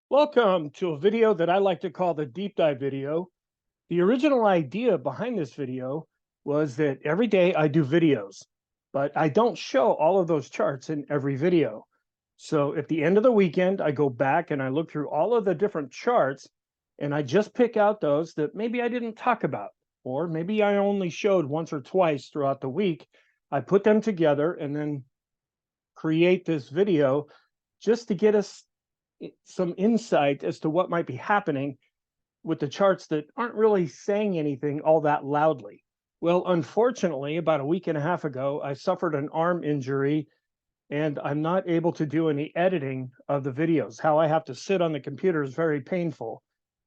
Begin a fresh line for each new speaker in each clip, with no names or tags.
Welcome to a video that I like to call the deep dive video. The original idea behind this video was that every day I do videos, but I don't show all of those charts in every video. So at the end of the weekend, I go back and I look through all of the different charts and I just pick out those that maybe I didn't talk about, or maybe I only showed once or twice throughout the week. I put them together and then create this video just to get us some insight as to what might be happening with the charts that aren't really saying anything all that loudly. Well, unfortunately, about a week and a half ago, I suffered an arm injury and I'm not able to do any editing of the videos. How I have to sit on the computer is very painful.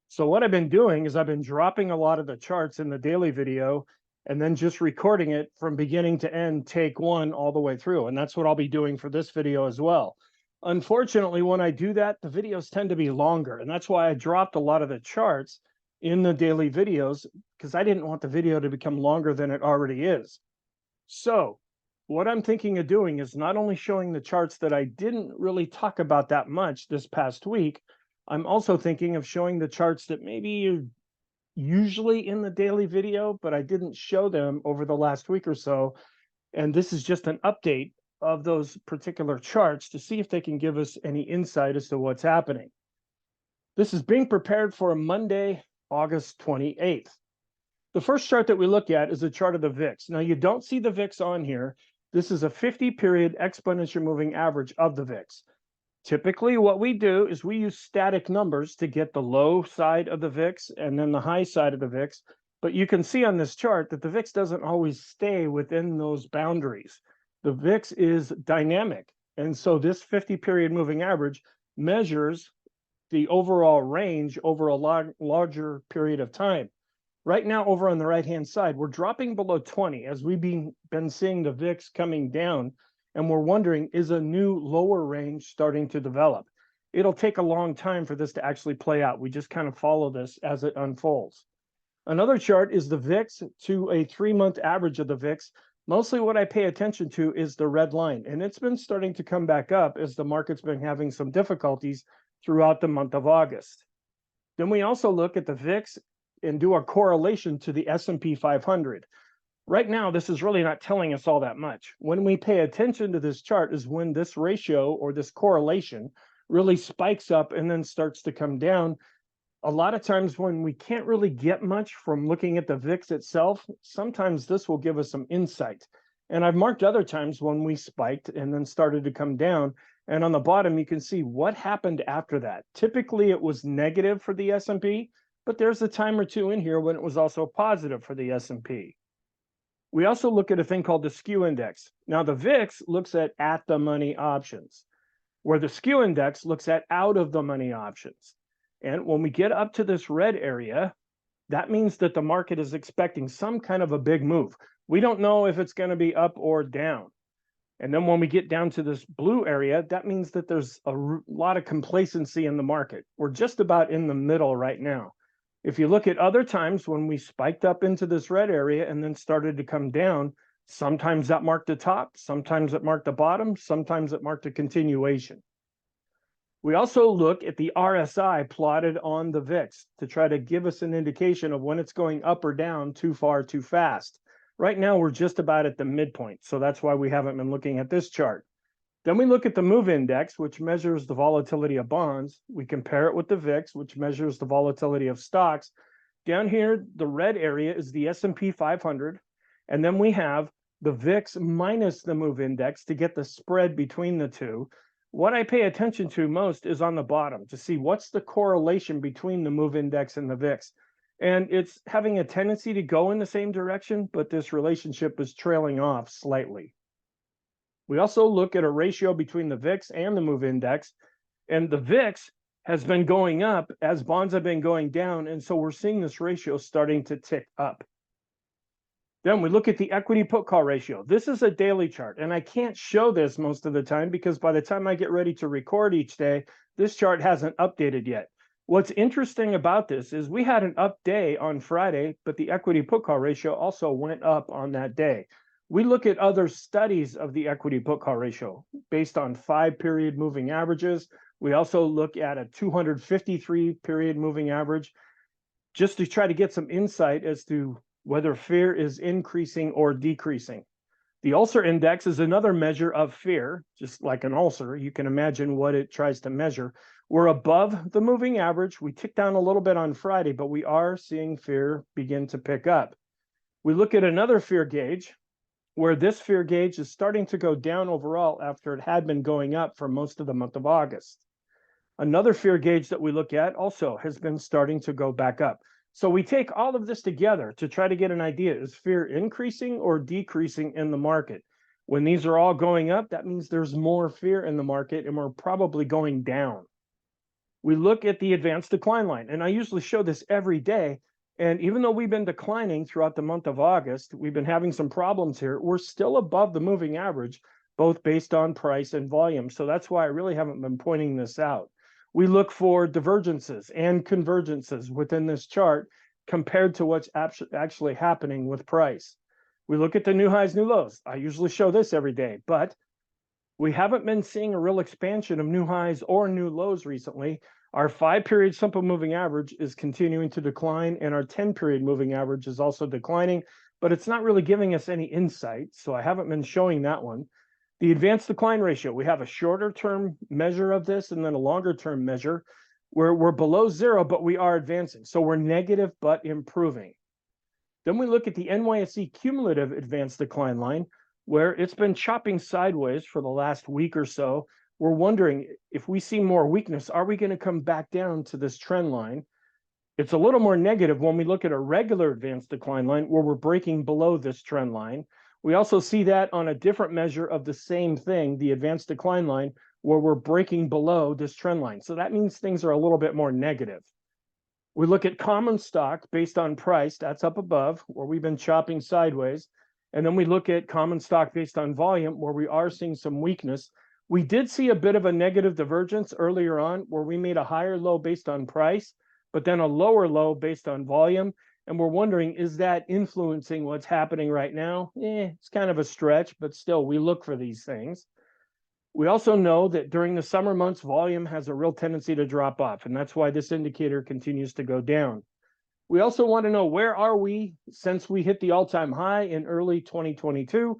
So what I've been doing is I've been dropping a lot of the charts in the daily video and then just recording it from beginning to end, take one all the way through. And that's what I'll be doing for this video as well. Unfortunately, when I do that, the videos tend to be longer. And that's why I dropped a lot of the charts in the daily videos, because I didn't want the video to become longer than it already is. So what I'm thinking of doing is not only showing the charts that I didn't really talk about that much this past week, I'm also thinking of showing the charts that maybe are usually in the daily video, but I didn't show them over the last week or so. And this is just an update of those particular charts to see if they can give us any insight as to what's happening. This is being prepared for Monday, August 28th. The first chart that we look at is a chart of the VIX. Now, you don't see the VIX on here. This is a 50-period exponential moving average of the VIX. Typically, what we do is we use static numbers to get the low side of the VIX and then the high side of the VIX. But you can see on this chart that the VIX doesn't always stay within those boundaries. The VIX is dynamic. And so this 50-period moving average measures the overall range over a larger period of time. Right now, over on the right-hand side, we're dropping below 20 as we've been seeing the VIX coming down, and we're wondering, is a new lower range starting to develop? It'll take a long time for this to actually play out. We just kind of follow this as it unfolds. Another chart is the VIX to a 3-month average of the VIX. Mostly what I pay attention to is the red line, and it's been starting to come back up as the market's been having some difficulties throughout the month of August. Then we also look at the VIX and do a correlation to the S&P 500. Right now, this is really not telling us all that much. When we pay attention to this chart is when this ratio or this correlation really spikes up and then starts to come down. A lot of times when we can't really get much from looking at the VIX itself, sometimes this will give us some insight. And I've marked other times when we spiked and then started to come down. And on the bottom, you can see what happened after that. Typically, it was negative for the S&P, but there's a time or two in here when it was also positive for the S&P. We also look at a thing called the skew index. Now, the VIX looks at the money options, where the skew index looks at out of the money options. And when we get up to this red area, that means that the market is expecting some kind of a big move. We don't know if it's going to be up or down. And then when we get down to this blue area, that means that there's a lot of complacency in the market. We're just about in the middle right now. If you look at other times when we spiked up into this red area and then started to come down, sometimes that marked the top, sometimes it marked the bottom, sometimes it marked a continuation. We also look at the RSI plotted on the VIX to try to give us an indication of when it's going up or down too far, too fast. Right now, we're just about at the midpoint, so that's why we haven't been looking at this chart. Then we look at the MOVE index, which measures the volatility of bonds. We compare it with the VIX, which measures the volatility of stocks. Down here, the red area is the S&P 500, and then we have the VIX minus the MOVE index to get the spread between the two. What I pay attention to most is on the bottom to see what's the correlation between the MOVE index and the VIX. And it's having a tendency to go in the same direction, but this relationship is trailing off slightly. We also look at a ratio between the VIX and the MOVE index, and the VIX has been going up as bonds have been going down, and so we're seeing this ratio starting to tick up. Then we look at the equity put call ratio. This is a daily chart, and I can't show this most of the time because by the time I get ready to record each day, this chart hasn't updated yet. What's interesting about this is we had an up day on Friday, but the equity put call ratio also went up on that day. We look at other studies of the equity put call ratio based on 5-period moving averages. We also look at a 253-period moving average just to try to get some insight as to whether fear is increasing or decreasing. The ulcer index is another measure of fear, just like an ulcer. You can imagine what it tries to measure. We're above the moving average. We ticked down a little bit on Friday, but we are seeing fear begin to pick up. We look at another fear gauge, where this fear gauge is starting to go down overall after it had been going up for most of the month of August. Another fear gauge that we look at also has been starting to go back up. So we take all of this together to try to get an idea, is fear increasing or decreasing in the market? When these are all going up, that means there's more fear in the market and we're probably going down. We look at the advanced decline line, and I usually show this every day. And even though we've been declining throughout the month of August, we've been having some problems here. We're still above the moving average, both based on price and volume. So that's why I really haven't been pointing this out. We look for divergences and convergences within this chart compared to what's actually happening with price. We look at the new highs, new lows. I usually show this every day, but we haven't been seeing a real expansion of new highs or new lows recently. Our 5-period simple moving average is continuing to decline, and our 10-period moving average is also declining, but it's not really giving us any insight, so I haven't been showing that one. The advanced decline ratio, we have a shorter term measure of this and then a longer term measure where we're below 0, but we are advancing. So we're negative, but improving. Then we look at the NYSE cumulative advanced decline line, where it's been chopping sideways for the last week or so. We're wondering if we see more weakness, are we going to come back down to this trend line? It's a little more negative when we look at a regular advanced decline line where we're breaking below this trend line. We also see that on a different measure of the same thing, the advanced decline line, where we're breaking below this trend line. So that means things are a little bit more negative. We look at common stock based on price, that's up above, where we've been chopping sideways. And then we look at common stock based on volume, where we are seeing some weakness. We did see a bit of a negative divergence earlier on, where we made a higher low based on price, but then a lower low based on volume. And we're wondering, is that influencing what's happening right now? It's kind of a stretch, but still, we look for these things. We also know that during the summer months, volume has a real tendency to drop off, and that's why this indicator continues to go down. We also want to know, where are we since we hit the all-time high in early 2022?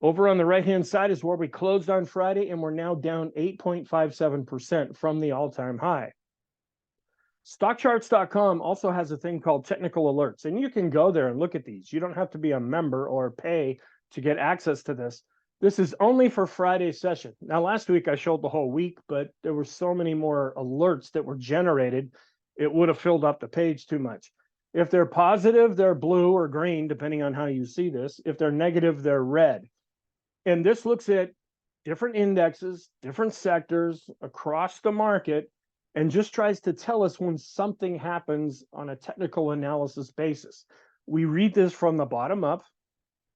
Over on the right-hand side is where we closed on Friday, and we're now down 8.57% from the all-time high. Stockcharts.com also has a thing called technical alerts, and you can go there and look at these. You don't have to be a member or pay to get access to this. This is only for Friday's session. Now, last week I showed the whole week, but there were so many more alerts that were generated, it would have filled up the page too much. If they're positive, they're blue or green, depending on how you see this. If they're negative, they're red. And this looks at different indexes, different sectors across the market, and just tries to tell us when something happens on a technical analysis basis. We read this from the bottom up,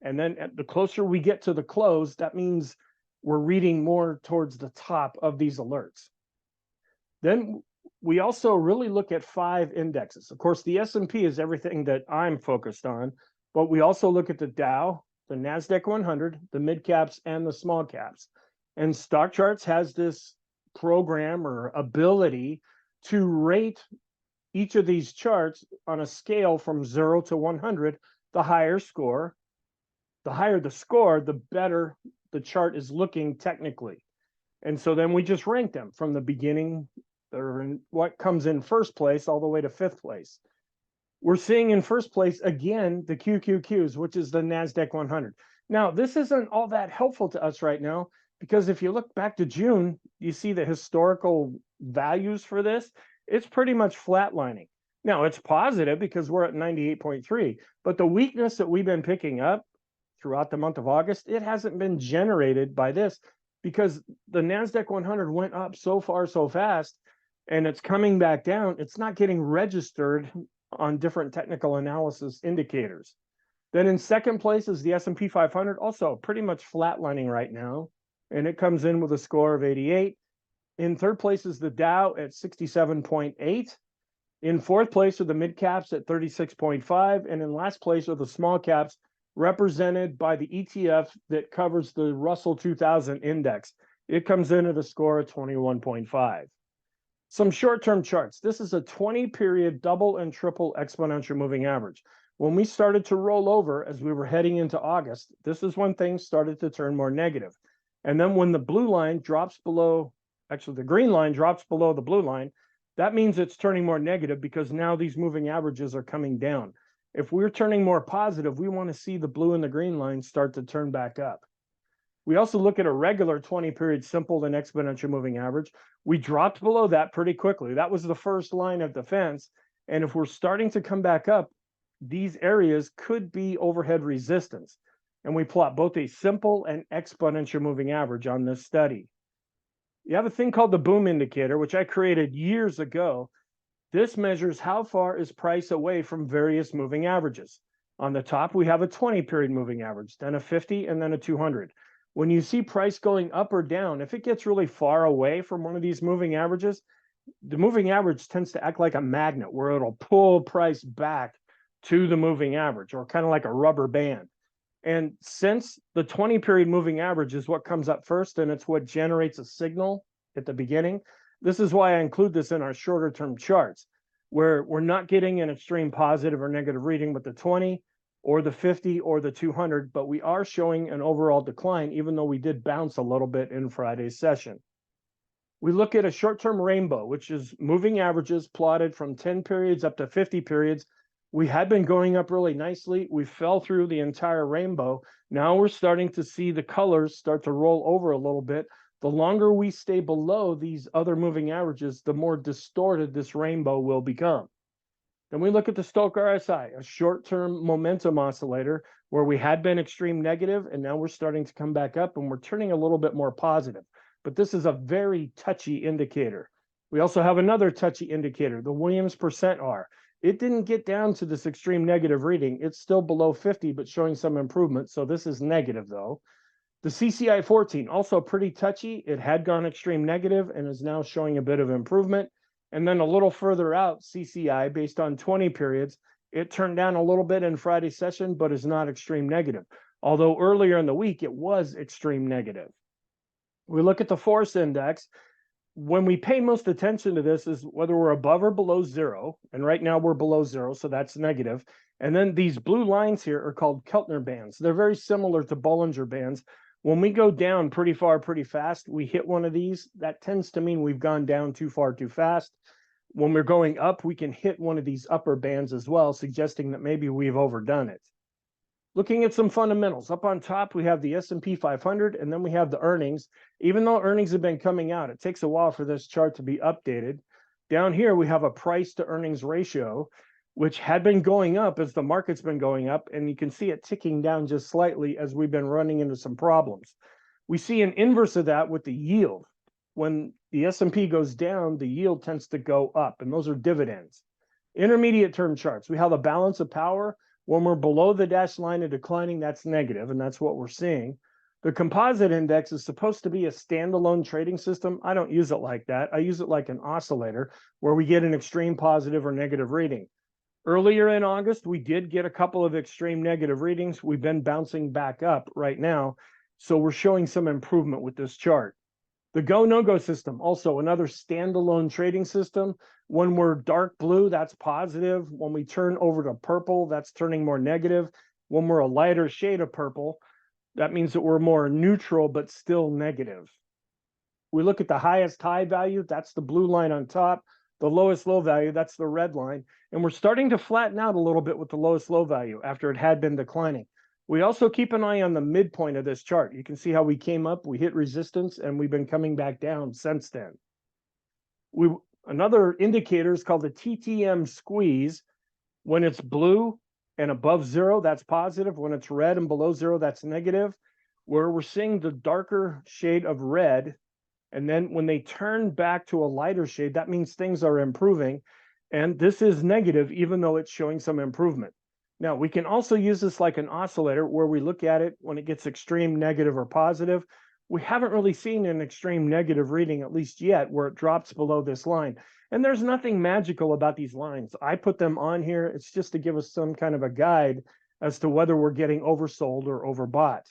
and then the closer we get to the close, that means we're reading more towards the top of these alerts. Then we also really look at 5 indexes. Of course, the S&P is everything that I'm focused on, but we also look at the Dow, the NASDAQ 100, the mid caps, and the small caps. And Stock Charts has this program or ability to rate each of these charts on a scale from 0 to 100. The higher score, the higher the score, the better the chart is looking technically. And so then we just rank them from the beginning, or what comes in first place, all the way to 5th place. We're seeing in first place, again, the QQQs, which is the NASDAQ 100. Now, this isn't all that helpful to us right now, because if you look back to June, you see the historical values for this. It's pretty much flatlining. Now, it's positive because we're at 98.3, but the weakness that we've been picking up throughout the month of August, it hasn't been generated by this, because the NASDAQ 100 went up so far so fast, and it's coming back down. It's not getting registered on different technical analysis indicators. Then in second place is the S&P 500, also pretty much flatlining right now, and it comes in with a score of 88. In third place is the Dow at 67.8. In fourth place are the mid caps at 36.5, and in last place are the small caps represented by the ETF that covers the Russell 2000 index. It comes in at a score of 21.5. Some short-term charts. This is a 20-period double and triple exponential moving average. When we started to roll over as we were heading into August, this is when things started to turn more negative. And then when the blue line drops below, actually the green line drops below the blue line, that means it's turning more negative because now these moving averages are coming down. If we're turning more positive, we want to see the blue and the green lines start to turn back up. We also look at a regular 20-period simple and exponential moving average. We dropped below that pretty quickly. That was the first line of defense. And if we're starting to come back up, these areas could be overhead resistance. And we plot both a simple and exponential moving average on this study. You have a thing called the boom indicator, which I created years ago. This measures how far is price away from various moving averages. On the top, we have a 20-period moving average, then a 50, and then a 200. When you see price going up or down, if it gets really far away from one of these moving averages, the moving average tends to act like a magnet where it'll pull price back to the moving average, or kind of like a rubber band. And since the 20-period moving average is what comes up first and it's what generates a signal at the beginning, this is why I include this in our shorter term charts, where we're not getting an extreme positive or negative reading with the 20 or the 50 or the 200, but we are showing an overall decline, even though we did bounce a little bit in Friday's session. We look at a short-term rainbow, which is moving averages plotted from 10 periods up to 50 periods. We had been going up really nicely. We fell through the entire rainbow. Now we're starting to see the colors start to roll over a little bit. The longer we stay below these other moving averages, the more distorted this rainbow will become. Then we look at the Stochk RSI, a short-term momentum oscillator where we had been extreme negative and now we're starting to come back up and we're turning a little bit more positive. But this is a very touchy indicator. We also have another touchy indicator, the Williams percent R. It didn't get down to this extreme negative reading. It's still below 50, but showing some improvement. So this is negative though. The CCI 14, also pretty touchy. It had gone extreme negative and is now showing a bit of improvement. And then a little further out, CCI, based on 20 periods, it turned down a little bit in Friday's session, but is not extreme negative. Although earlier in the week, it was extreme negative. We look at the force index. When we pay most attention to this is whether we're above or below zero. And right now we're below zero, so that's negative. And then these blue lines here are called Keltner bands. They're very similar to Bollinger bands. When we go down pretty far, pretty fast, we hit one of these. That tends to mean we've gone down too far, too fast. When we're going up, we can hit one of these upper bands as well, suggesting that maybe we've overdone it. Looking at some fundamentals, up on top, we have the S&P 500, and then we have the earnings. Even though earnings have been coming out, it takes a while for this chart to be updated. Down here, we have a price to earnings ratio, which had been going up as the market's been going up, and you can see it ticking down just slightly as we've been running into some problems. We see an inverse of that with the yield. When the S&P goes down, the yield tends to go up, and those are dividends. Intermediate term charts, we have a balance of power. When we're below the dashed line of declining, that's negative, and that's what we're seeing. The composite index is supposed to be a standalone trading system. I don't use it like that. I use it like an oscillator where we get an extreme positive or negative reading. Earlier in August, we did get a couple of extreme negative readings. We've been bouncing back up right now, so we're showing some improvement with this chart. The go, no-go system, also another standalone trading system. When we're dark blue, that's positive. When we turn over to purple, that's turning more negative. When we're a lighter shade of purple, that means that we're more neutral, but still negative. We look at the highest high value, that's the blue line on top. The lowest low value, that's the red line. And we're starting to flatten out a little bit with the lowest low value after it had been declining. We also keep an eye on the midpoint of this chart. You can see how we came up, we hit resistance, and we've been coming back down since then. Another indicator is called the TTM squeeze. When it's blue and above zero, that's positive. When it's red and below zero, that's negative. Where we're seeing the darker shade of red, and then when they turn back to a lighter shade, that means things are improving. And this is negative, even though it's showing some improvement. Now, we can also use this like an oscillator where we look at it when it gets extreme negative or positive. We haven't really seen an extreme negative reading, at least yet, where it drops below this line. And there's nothing magical about these lines. I put them on here. It's just to give us some kind of a guide as to whether we're getting oversold or overbought.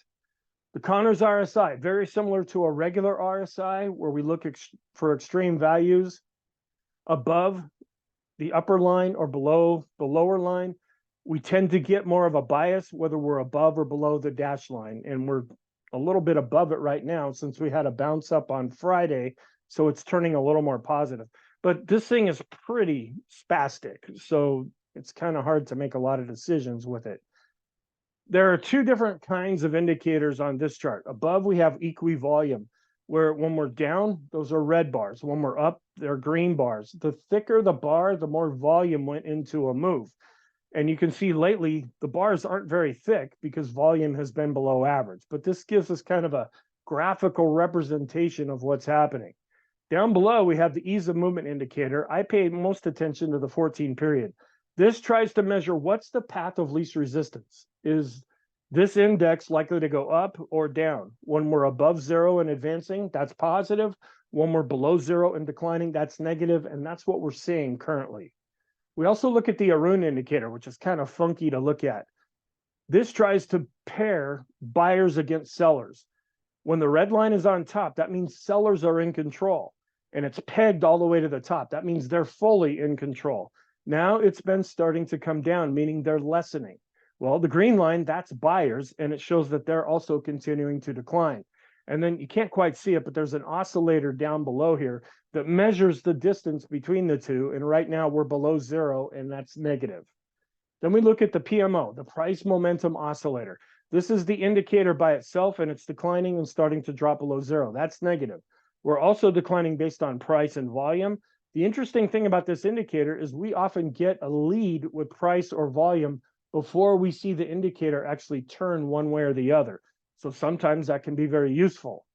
The Connors RSI, very similar to a regular RSI, where we look for extreme values above the upper line or below the lower line. We tend to get more of a bias whether we're above or below the dash line, and we're a little bit above it right now since we had a bounce up on Friday, so it's turning a little more positive. But this thing is pretty spastic, so it's kind of hard to make a lot of decisions with it. There are two different kinds of indicators on this chart. Above, we have equivolume, where when we're down, those are red bars. When we're up, they're green bars. The thicker the bar, the more volume went into a move. And you can see lately, the bars aren't very thick because volume has been below average. But this gives us kind of a graphical representation of what's happening. Down below, we have the ease of movement indicator. I pay most attention to the 14 period. This tries to measure what's the path of least resistance. Is this index likely to go up or down? When we're above zero and advancing, that's positive. When we're below zero and declining, that's negative, and that's what we're seeing currently. We also look at the Arun indicator, which is kind of funky to look at. This tries to pair buyers against sellers. When the red line is on top, that means sellers are in control, and it's pegged all the way to the top. That means they're fully in control. Now it's been starting to come down, meaning they're lessening. Well, the green line, that's buyers, and it shows that they're also continuing to decline. And then you can't quite see it, but there's an oscillator down below here that measures the distance between the two. And right now we're below zero, and that's negative. Then we look at the PMO, the price momentum oscillator. This is the indicator by itself, and it's declining and starting to drop below zero. That's negative. We're also declining based on price and volume. The interesting thing about this indicator is we often get a lead with price or volume before we see the indicator actually turn one way or the other. So sometimes that can be very useful.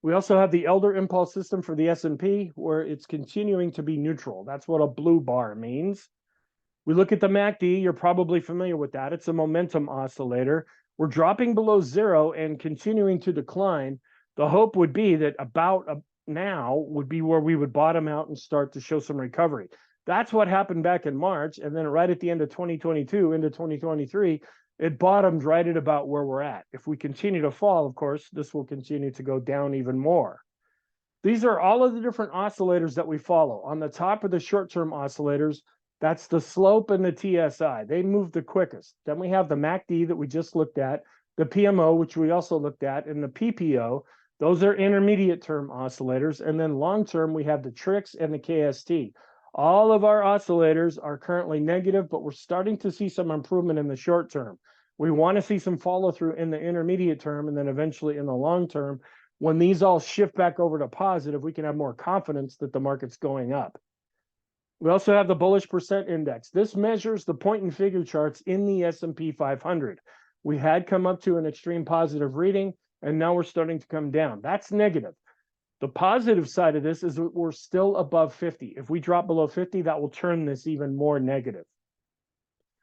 We also have the Elder Impulse System for the S&P, where it's continuing to be neutral. That's what a blue bar means. We look at the MACD. You're probably familiar with that. It's a momentum oscillator. We're dropping below zero and continuing to decline. The hope would be that about now would be where we would bottom out and start to show some recovery. That's what happened back in March. And then right at the end of 2022 into 2023, it bottomed right at about where we're at. If we continue to fall, of course, this will continue to go down even more. These are all of the different oscillators that we follow. On the top of the short-term oscillators, that's the slope and the TSI. They move the quickest. Then we have the MACD that we just looked at, the PMO, which we also looked at, and the PPO. Those are intermediate term oscillators. And then long term, we have the TRIX and the KST. All of our oscillators are currently negative, but we're starting to see some improvement in the short term. We want to see some follow through in the intermediate term and then eventually in the long term. When these all shift back over to positive, we can have more confidence that the market's going up. We also have the bullish percent index. This measures the point and figure charts in the S&P 500. We had come up to an extreme positive reading, and now we're starting to come down. That's negative. The positive side of this is that we're still above 50. If we drop below 50, that will turn this even more negative.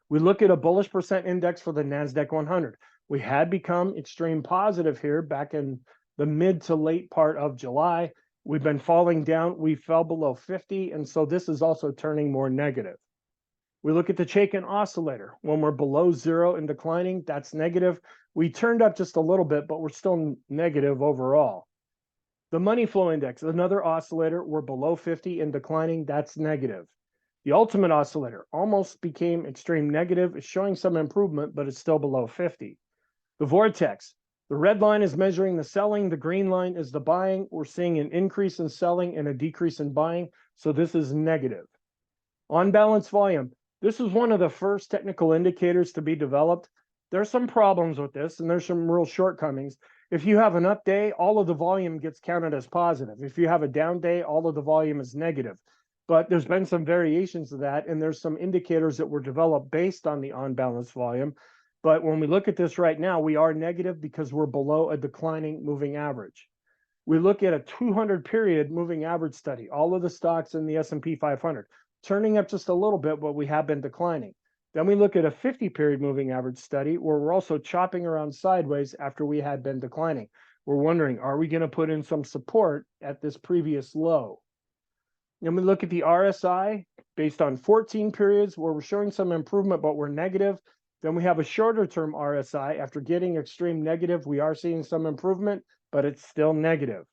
We look at a bullish percent index for the NASDAQ 100. We had become extreme positive here back in the mid to late part of July. We've been falling down. We fell below 50, and so this is also turning more negative. We look at the Chaikin oscillator. When we're below zero and declining, that's negative. We turned up just a little bit, but we're still negative overall. The money flow index, another oscillator, we're below 50 and declining, that's negative. The ultimate oscillator almost became extreme negative. It's showing some improvement, but it's still below 50. The vortex, the red line is measuring the selling, the green line is the buying. We're seeing an increase in selling and a decrease in buying, so this is negative. On balance volume, this is one of the first technical indicators to be developed. There's some problems with this, and there's some real shortcomings. If you have an up day, all of the volume gets counted as positive. If you have a down day, all of the volume is negative. But there's been some variations of that, and there's some indicators that were developed based on the on-balance volume. But when we look at this right now, we are negative because we're below a declining moving average. We look at a 200-period moving average study, all of the stocks in the S&P 500, turning up just a little bit, but we have been declining. Then we look at a 50-period moving average study where we're also chopping around sideways after we had been declining. We're wondering, are we going to put in some support at this previous low? Then we look at the RSI based on 14 periods where we're showing some improvement, but we're negative. Then we have a shorter term RSI. After getting extreme negative, we are seeing some improvement, but it's still negative.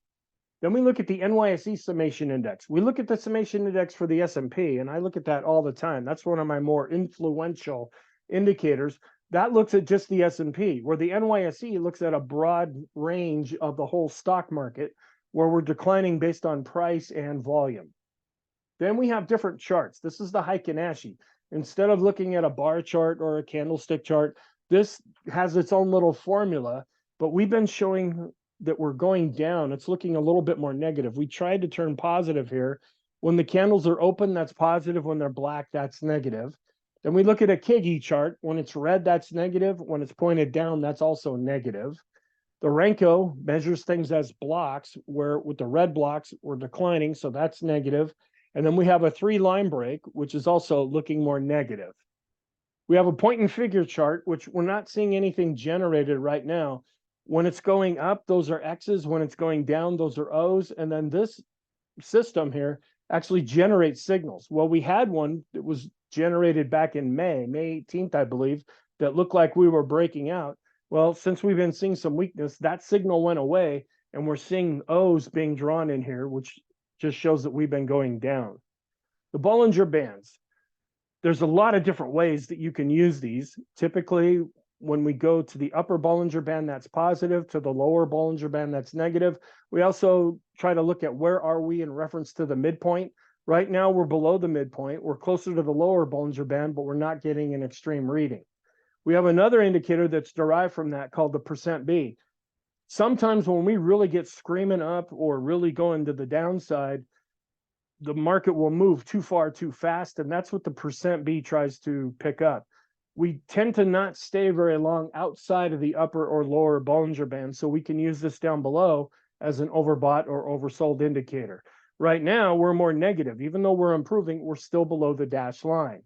Then we look at the NYSE summation index. We look at the summation index for the S&P, and I look at that all the time. That's one of my more influential indicators. That looks at just the S&P, where the NYSE looks at a broad range of the whole stock market, where we're declining based on price and volume. Then we have different charts. This is the Heikin-Ashi. Instead of looking at a bar chart or a candlestick chart, this has its own little formula, but we've been showing that we're going down. It's looking a little bit more negative. We tried to turn positive here. When the candles are open, that's positive. When they're black, that's negative. Then we look at a Kigi chart. When it's red, that's negative. When it's pointed down, that's also negative. The Renko measures things as blocks, where with the red blocks, we're declining, so that's negative. And then we have a 3-line break, which is also looking more negative. We have a point and figure chart, which we're not seeing anything generated right now. When it's going up, those are X's. When it's going down, those are O's. And then this system here actually generates signals. Well, we had one that was generated back in May 18th, I believe, that looked like we were breaking out. Well, since we've been seeing some weakness, that signal went away, and we're seeing O's being drawn in here, which just shows that we've been going down. The Bollinger Bands. There's a lot of different ways that you can use these. Typically, when we go to the upper Bollinger Band, that's positive, to the lower Bollinger Band, that's negative. We also try to look at where are we in reference to the midpoint. Right now, we're below the midpoint. We're closer to the lower Bollinger Band, but we're not getting an extreme reading. We have another indicator that's derived from that called the percent B. Sometimes when we really get screaming up or really going to the downside, the market will move too far too fast, and that's what the percent B tries to pick up. We tend to not stay very long outside of the upper or lower Bollinger Band, so we can use this down below as an overbought or oversold indicator. Right now, we're more negative. Even though we're improving, we're still below the dashed line.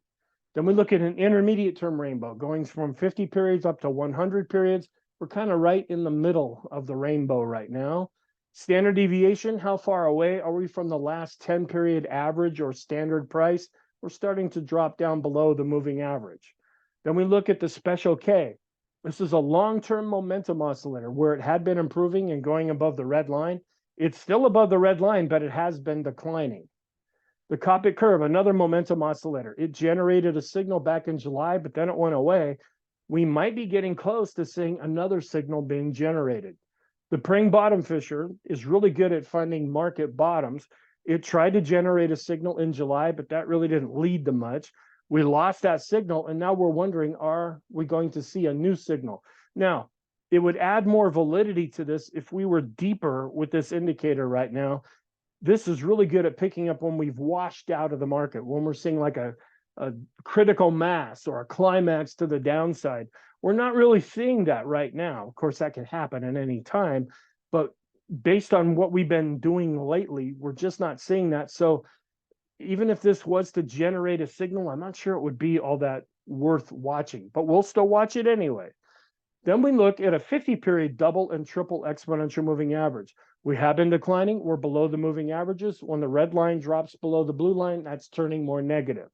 Then we look at an intermediate term rainbow, going from 50 periods up to 100 periods. We're kind of right in the middle of the rainbow right now. Standard deviation, how far away are we from the last 10 period average or standard price? We're starting to drop down below the moving average. Then we look at the special K. This is a long-term momentum oscillator where it had been improving and going above the red line. It's still above the red line, but it has been declining. The Copic curve, another momentum oscillator. It generated a signal back in July, but then it went away. We might be getting close to seeing another signal being generated. The Pring bottom fisher is really good at finding market bottoms. It tried to generate a signal in July, but that really didn't lead to much. We lost that signal, and now we're wondering, are we going to see a new signal? Now, it would add more validity to this if we were deeper with this indicator right now. This is really good at picking up when we've washed out of the market, when we're seeing like a critical mass or a climax to the downside. We're not really seeing that right now. Of course, that can happen at any time, but based on what we've been doing lately, we're just not seeing that. So even if this was to generate a signal, I'm not sure it would be all that worth watching, but we'll still watch it anyway. Then we look at a 50 period double and triple exponential moving average. We have been declining. We're below the moving averages. When the red line drops below the blue line, that's turning more negative.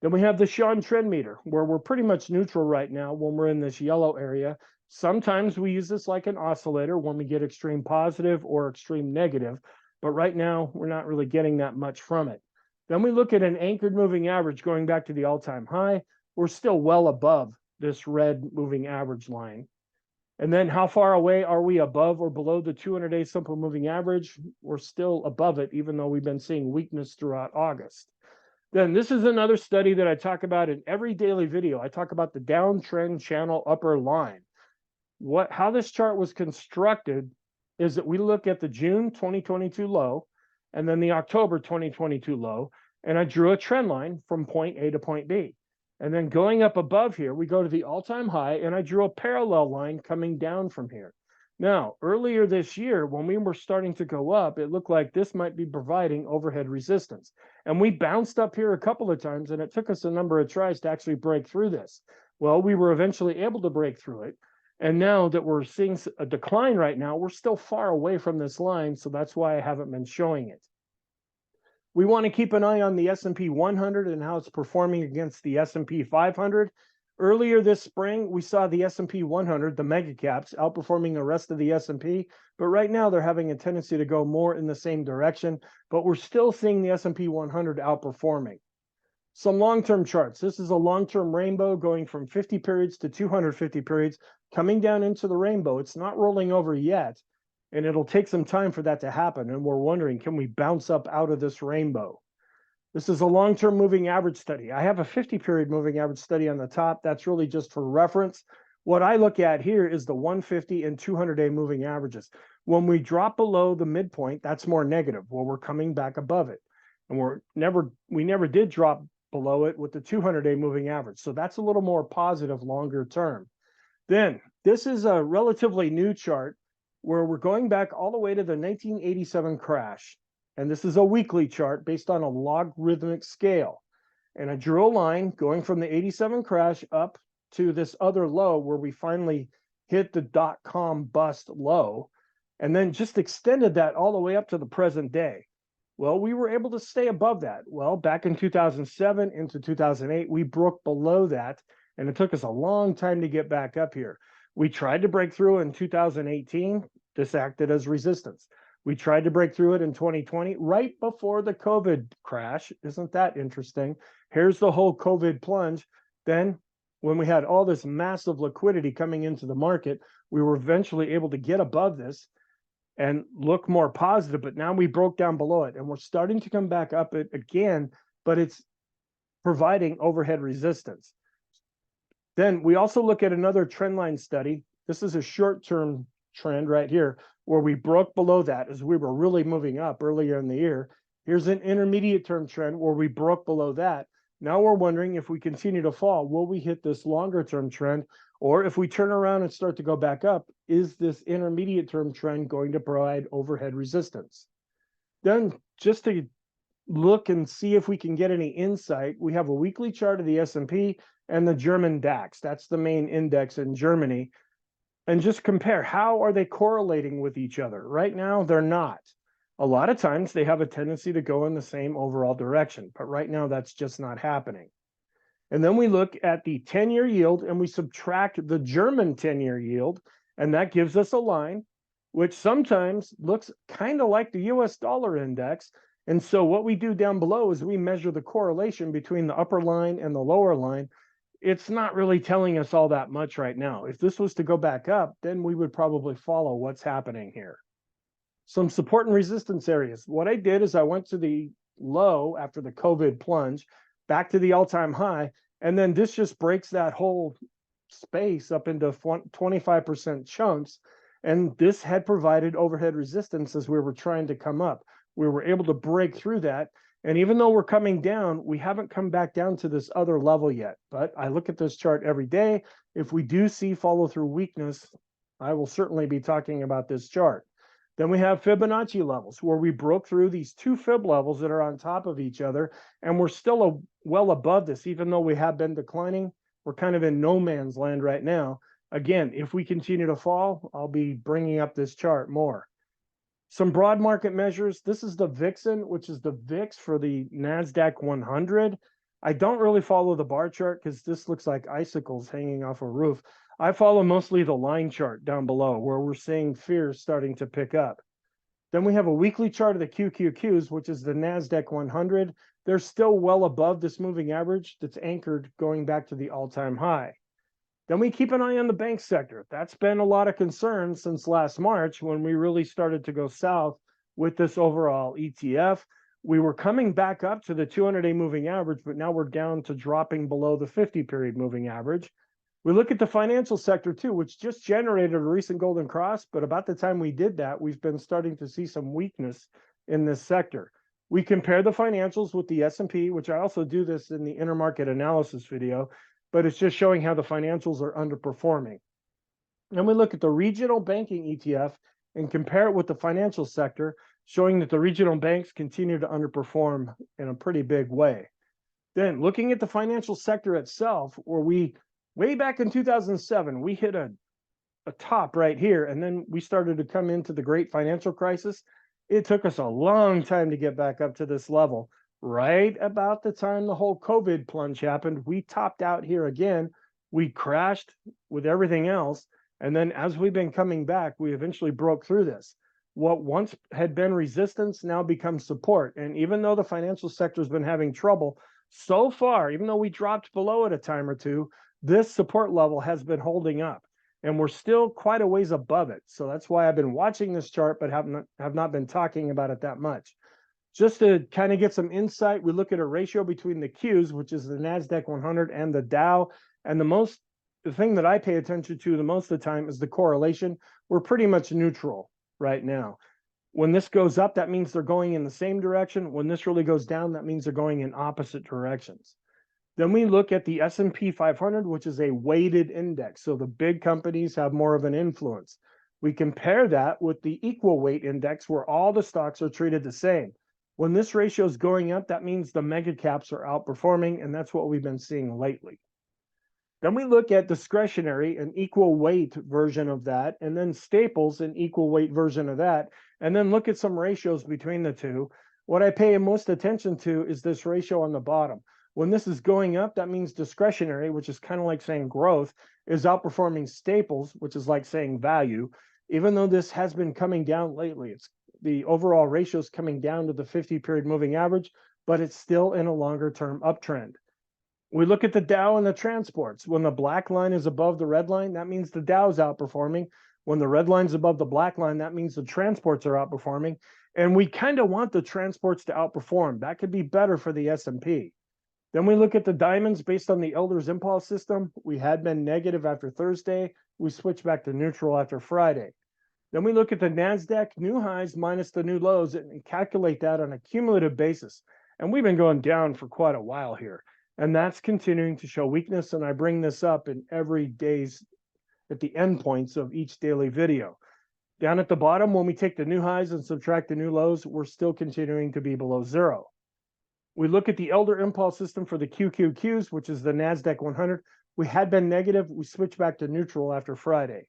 Then we have the Sean trend meter, where we're pretty much neutral right now when we're in this yellow area. Sometimes we use this like an oscillator when we get extreme positive or extreme negative, but right now we're not really getting that much from it. Then we look at an anchored moving average going back to the all-time high. We're still well above this red moving average line. And then how far away are we above or below the 200-day simple moving average? We're still above it, even though we've been seeing weakness throughout August. Then this is another study that I talk about in every daily video. I talk about the downtrend channel upper line. How this chart was constructed is that we look at the June 2022 low and then the October 2022 low, and I drew a trend line from point A to point B. And then going up above here, we go to the all-time high, and I drew a parallel line coming down from here. Now, earlier this year, when we were starting to go up, it looked like this might be providing overhead resistance. And we bounced up here a couple of times, and it took us a number of tries to actually break through this. Well, we were eventually able to break through it. And now that we're seeing a decline right now, we're still far away from this line, so that's why I haven't been showing it. We want to keep an eye on the S&P 100 and how it's performing against the S&P 500. Earlier this spring, we saw the S&P 100, the mega caps, outperforming the rest of the S&P, but right now they're having a tendency to go more in the same direction, but we're still seeing the S&P 100 outperforming. Some long-term charts. This is a long-term rainbow going from 50 periods to 250 periods, coming down into the rainbow. It's not rolling over yet, and it'll take some time for that to happen, and we're wondering, can we bounce up out of this rainbow? This is a long-term moving average study. I have a 50-period moving average study on the top. That's really just for reference. What I look at here is the 150 and 200-day moving averages. When we drop below the midpoint, that's more negative. Well, we're coming back above it. And we never did drop below it with the 200-day moving average. So that's a little more positive longer term. Then this is a relatively new chart where we're going back all the way to the 1987 crash. And this is a weekly chart based on a logarithmic scale. And I drew a line going from the 87 crash up to this other low where we finally hit the dot-com bust low, and then just extended that all the way up to the present day. Well, we were able to stay above that. Well, back in 2007 into 2008, we broke below that, and it took us a long time to get back up here. We tried to break through in 2018. This acted as resistance. We tried to break through it in 2020, right before the COVID crash. Isn't that interesting? Here's the whole COVID plunge. Then, when we had all this massive liquidity coming into the market, we were eventually able to get above this and look more positive, but now we broke down below it, and we're starting to come back up it again, but it's providing overhead resistance. Then we also look at another trend line study. This is a short-term trend right here, where we broke below that as we were really moving up earlier in the year. Here's an intermediate term trend where we broke below that. Now we're wondering, if we continue to fall, will we hit this longer term trend? Or if we turn around and start to go back up, is this intermediate term trend going to provide overhead resistance? Then, just to look and see if we can get any insight, we have a weekly chart of the S&P and the German DAX. That's the main index in Germany. And just compare, how are they correlating with each other? Right now, they're not. A lot of times they have a tendency to go in the same overall direction, but right now that's just not happening. And then we look at the 10-year yield and we subtract the German 10-year yield, and that gives us a line which sometimes looks kind of like the US dollar index. And so what we do down below is we measure the correlation between the upper line and the lower line. It's not really telling us all that much right now. If this was to go back up, then we would probably follow what's happening here. Some support and resistance areas. What I did is I went to the low after the COVID plunge, back to the all-time high, and then this just breaks that whole space up into 25% chunks, and this had provided overhead resistance as we were trying to come up. We were able to break through that, and even though we're coming down, we haven't come back down to this other level yet. But I look at this chart every day. If we do see follow-through weakness, I will certainly be talking about this chart. Then we have Fibonacci levels, where we broke through these two fib levels that are on top of each other, and we're still well above this, even though we have been declining. We're kind of in no man's land right now. Again, if we continue to fall, I'll be bringing up this chart more. Some broad market measures. This is the Vixen, which is the VIX for the NASDAQ 100. I don't really follow the bar chart because this looks like icicles hanging off a roof. I follow mostly the line chart down below, where we're seeing fear starting to pick up. Then we have a weekly chart of the QQQs, which is the NASDAQ 100. They're still well above this moving average that's anchored going back to the all-time high. Then we keep an eye on the bank sector. That's been a lot of concern since last March, when we really started to go south with this overall ETF. We were coming back up to the 200-day moving average, but now we're down to dropping below the 50-period moving average. We look at the financial sector too, which just generated a recent golden cross, but about the time we did that, we've been starting to see some weakness in this sector. We compare the financials with the S&P, which I also do this in the intermarket analysis video, but it's just showing how the financials are underperforming. Then we look at the regional banking ETF and compare it with the financial sector, showing that the regional banks continue to underperform in a pretty big way. Then looking at the financial sector itself, where way back in 2007, we hit a top right here, and then we started to come into the great financial crisis. It took us a long time to get back up to this level. Right about the time the whole COVID plunge happened, we topped out here again, We crashed with everything else. And then as we've been coming back, we eventually broke through this. What once had been resistance now becomes support. And even though the financial sector has been having trouble so far, even though we dropped below it a time or two, this support level has been holding up. And we're still quite a ways above it. So that's why I've been watching this chart, but have not been talking about it that much. Just to kind of get some insight, we look at a ratio between the Qs, which is the NASDAQ 100, and the Dow. And the thing that I pay attention to the most of the time is the correlation. We're pretty much neutral right now. When this goes up, that means they're going in the same direction. When this really goes down, that means they're going in opposite directions. Then we look at the S&P 500, which is a weighted index. So the big companies have more of an influence. We compare that with the equal weight index, where all the stocks are treated the same. When this ratio is going up, that means the mega caps are outperforming, and that's what we've been seeing lately. Then we look at discretionary, an equal weight version of that, and then staples, an equal weight version of that, and then look at some ratios between the two. What I pay most attention to is this ratio on the bottom. When this is going up, that means discretionary, which is kind of like saying growth, is outperforming staples, which is like saying value. Even though this has been coming down lately, the overall ratio is coming down to the 50-period moving average, but it's still in a longer-term uptrend. We look at the Dow and the transports. When the black line is above the red line, that means the Dow is outperforming. When the red line is above the black line, that means the transports are outperforming. And we kind of want the transports to outperform. That could be better for the S&P. Then we look at the diamonds based on the Elder's impulse system. We had been negative after Thursday. We switched back to neutral after Friday. Then we look at the NASDAQ new highs minus the new lows and calculate that on a cumulative basis. And we've been going down for quite a while here. And that's continuing to show weakness. And I bring this up in every day's at the endpoints of each daily video. Down at the bottom, when we take the new highs and subtract the new lows, we're still continuing to be below zero. We look at the Elder impulse system for the QQQs, which is the NASDAQ 100. We had been negative. We switched back to neutral after Friday.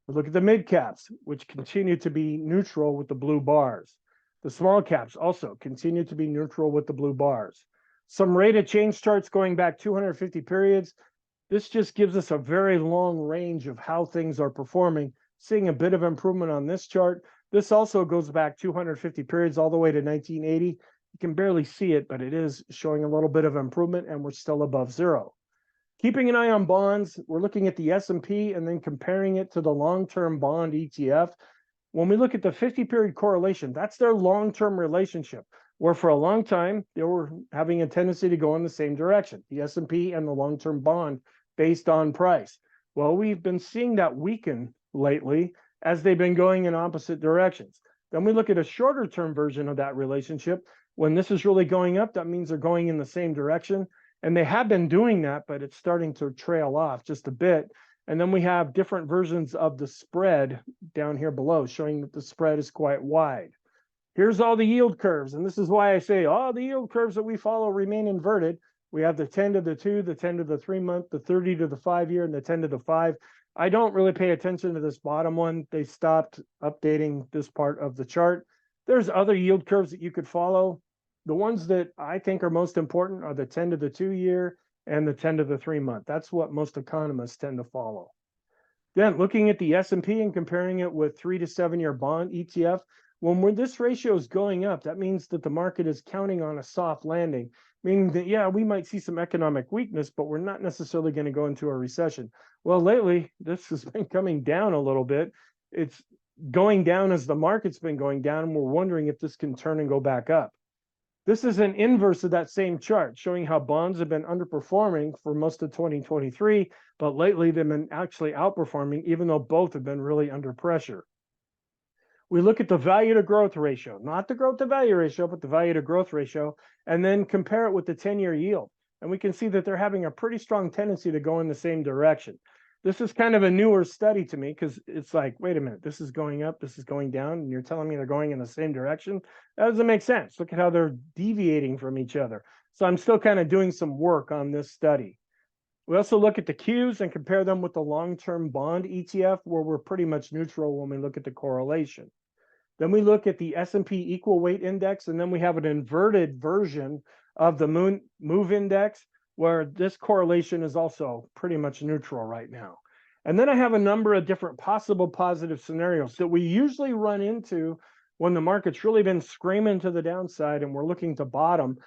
We look at the mid caps, which continue to be neutral with the blue bars. The small caps also continue to be neutral with the blue bars. Some rate of change charts going back 250 periods. This just gives us a very long range of how things are performing, seeing a bit of improvement on this chart. This also goes back 250 periods all the way to 1980. You can barely see it, but it is showing a little bit of improvement, and we're still above zero. Keeping an eye on bonds, we're looking at the S&P and then comparing it to the long-term bond ETF. When we look at the 50-period correlation, that's their long-term relationship, where for a long time, they were having a tendency to go in the same direction, the S&P and the long-term bond based on price. Well, we've been seeing that weaken lately as they've been going in opposite directions. Then we look at a shorter-term version of that relationship. When this is really going up, that means they're going in the same direction. And they have been doing that, but it's starting to trail off just a bit. And then we have different versions of the spread down here below, showing that the spread is quite wide. Here's all the yield curves. And this is why I say all the yield curves that we follow remain inverted. We have the 10 to the 2, the 10 to the 3 month, the 30 to the 5 year, and the 10 to the 5. I don't really pay attention to this bottom one. They stopped updating this part of the chart. There's other yield curves that you could follow. The ones that I think are most important are the 10 to the 2 year and the 10 to the 3 month. That's what most economists tend to follow. Then looking at the S&P and comparing it with 3 to 7 year bond ETF, when this ratio is going up, that means that the market is counting on a soft landing, meaning that, yeah, we might see some economic weakness, but we're not necessarily going to go into a recession. Well, lately, this has been coming down a little bit. It's going down as the market's been going down, and we're wondering if this can turn and go back up. This is an inverse of that same chart, showing how bonds have been underperforming for most of 2023, but lately they've been actually outperforming, even though both have been really under pressure. We look at the value to growth ratio, not the growth to value ratio, but the value to growth ratio, and then compare it with the 10-year yield. And we can see that they're having a pretty strong tendency to go in the same direction. This is kind of a newer study to me because it's like, wait a minute, this is going up, this is going down, and you're telling me they're going in the same direction? That doesn't make sense. Look at how they're deviating from each other. So I'm still kind of doing some work on this study. We also look at the Qs and compare them with the long-term bond ETF, where we're pretty much neutral when we look at the correlation. Then we look at the S&P equal weight index, and then we have an inverted version of the MOVE index. where this correlation is also pretty much neutral right now. And then I have a number of different possible positive scenarios that we usually run into when the market's really been screaming to the downside and we're looking to bottom.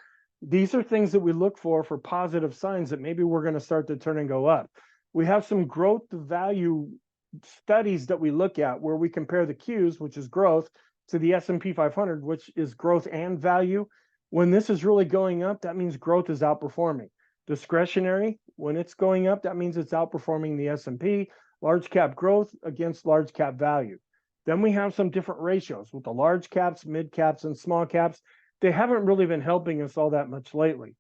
These are things that we look for positive signs that maybe we're going to start to turn and go up. We have some growth value studies that we look at where we compare the Qs, which is growth, to the S&P 500, which is growth and value. When this is really going up, that means growth is outperforming. Discretionary, when it's going up, that means it's outperforming the S&P, large cap growth against large cap value. Then we have some different ratios with the large caps, mid caps, and small caps. They haven't really been helping us all that much lately.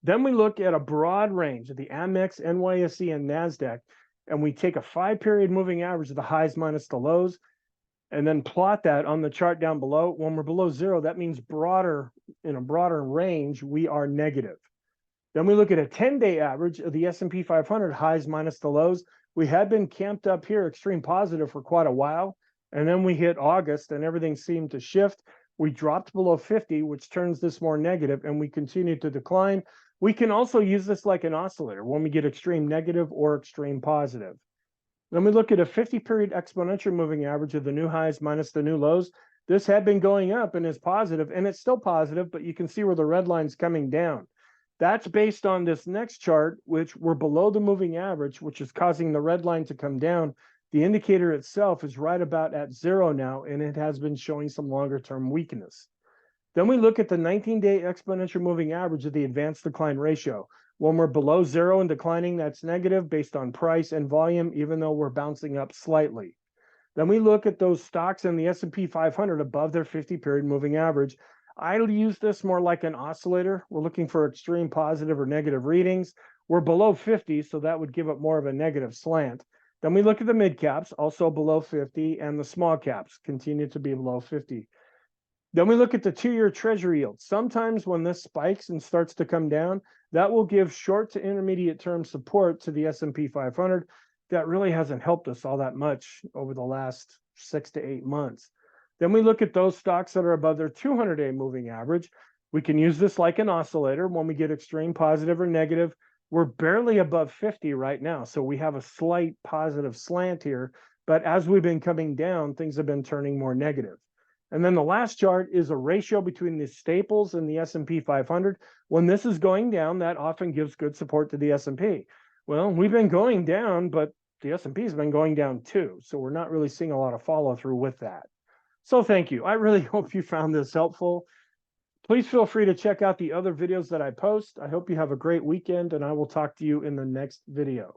Then we look at a broad range of the Amex, NYSE, and NASDAQ, and we take a 5-period moving average of the highs minus the lows, and then plot that on the chart down below. When we're below zero, that means in a broader range, we are negative. Then we look at a 10-day average of the S&P 500 highs minus the lows. We had been camped up here extreme positive for quite a while, and then we hit August and everything seemed to shift. We dropped below 50, which turns this more negative, and we continue to decline. We can also use this like an oscillator when we get extreme negative or extreme positive. Then we look at a 50-period exponential moving average of the new highs minus the new lows. This had been going up and is positive, and it's still positive, but you can see where the red line's coming down. That's based on this next chart, which we're below the moving average, which is causing the red line to come down. The indicator itself is right about at zero now, and it has been showing some longer-term weakness. Then we look at the 19-day exponential moving average of the advanced decline ratio. When we're below zero and declining, that's negative based on price and volume, even though we're bouncing up slightly. Then we look at those stocks in the S&P 500 above their 50-period moving average. I'll use this more like an oscillator. We're looking for extreme positive or negative readings. We're below 50, so that would give it more of a negative slant. Then we look at the mid caps, also below 50, and the small caps continue to be below 50. Then we look at the 2-year treasury yield. Sometimes when this spikes and starts to come down, that will give short to intermediate term support to the S&P 500. That really hasn't helped us all that much over the last 6 to 8 months. Then we look at those stocks that are above their 200-day moving average. We can use this like an oscillator when we get extreme positive or negative. We're barely above 50 right now, so we have a slight positive slant here. But as we've been coming down, things have been turning more negative. And then the last chart is a ratio between the staples and the S&P 500. When this is going down, that often gives good support to the S&P. Well, we've been going down, but the S&P has been going down too. So we're not really seeing a lot of follow through with that. So thank you. I really hope you found this helpful. Please feel free to check out the other videos that I post. I hope you have a great weekend, and I will talk to you in the next video.